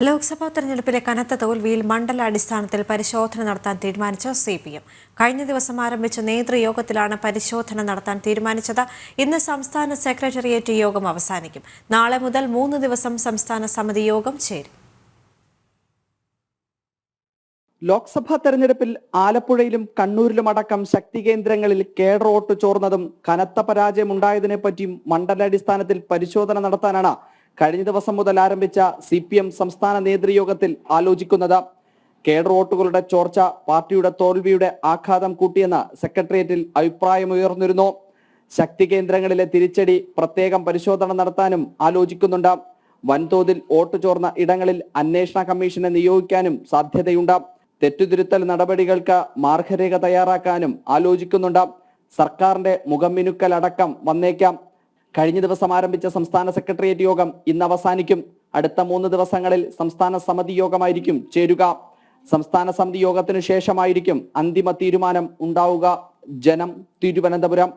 ലോക്സഭാ തെരഞ്ഞെടുപ്പിലെ കനത്ത തോൽവിയിൽ മണ്ഡലാടിസ്ഥാനത്തിൽ പരിശോധന നടത്താൻ തീരുമാനിച്ച CPM. കഴിഞ്ഞ ദിവസം ആരംഭിച്ച നേതൃയോഗത്തിലാണ് പരിശോധന നടത്താൻ തീരുമാനിച്ചത്. ഇന്ന് സംസ്ഥാന സെക്രട്ടേറിയറ്റ് യോഗം അവസാനിക്കും. നാളെ മുതൽ 3 ദിവസം സംസ്ഥാന സമിതി യോഗം ചേരും. ലോക്സഭാ തെരഞ്ഞെടുപ്പിൽ ആലപ്പുഴയിലും കണ്ണൂരിലും അടക്കം ശക്തി കേന്ദ്രങ്ങളിൽ കേഡർ വോട്ട് ചോർന്നതും കനത്ത പരാജയമുണ്ടായതിനെ പറ്റിയും മണ്ഡലാടിസ്ഥാനത്തിൽ പരിശോധന നടത്താനാണ് കഴിഞ്ഞ ദിവസം മുതൽ ആരംഭിച്ച CPM സംസ്ഥാന നേതൃയോഗത്തിൽ ആലോചിക്കുന്നത്. കേഡർ വോട്ടുകളുടെ ചോർച്ച പാർട്ടിയുടെ തോൽവിയുടെ ആഘാതം കൂട്ടിയെന്ന് സെക്രട്ടേറിയറ്റിൽ അഭിപ്രായമുയർന്നിരുന്നു. ശക്തി കേന്ദ്രങ്ങളിലെ തിരിച്ചടി പ്രത്യേകം പരിശോധന നടത്താനും ആലോചിക്കുന്നുണ്ട്. വൻതോതിൽ വോട്ട് ചോർന്ന ഇടങ്ങളിൽ അന്വേഷണ കമ്മീഷനെ നിയോഗിക്കാനും സാധ്യതയുണ്ട്. തെറ്റുതിരുത്തൽ നടപടികൾക്ക് മാർഗരേഖ തയ്യാറാക്കാനും ആലോചിക്കുന്നുണ്ട്. സർക്കാരിന്റെ മുഖമിനുക്കൽ അടക്കം വന്നേക്കാം. കഴിഞ്ഞ ദിവസം ആരംഭിച്ച സംസ്ഥാന സെക്രട്ടേറിയറ്റ് യോഗം ഇന്ന് അവസാനിക്കും. അടുത്ത 3 ദിവസങ്ങളിൽ സംസ്ഥാന സമിതി യോഗമായിരിക്കും ചേരുക. സംസ്ഥാന സമിതി യോഗത്തിനു ശേഷമായിരിക്കും അന്തിമ തീരുമാനം ഉണ്ടാവുക. ജനം, തിരുവനന്തപുരം.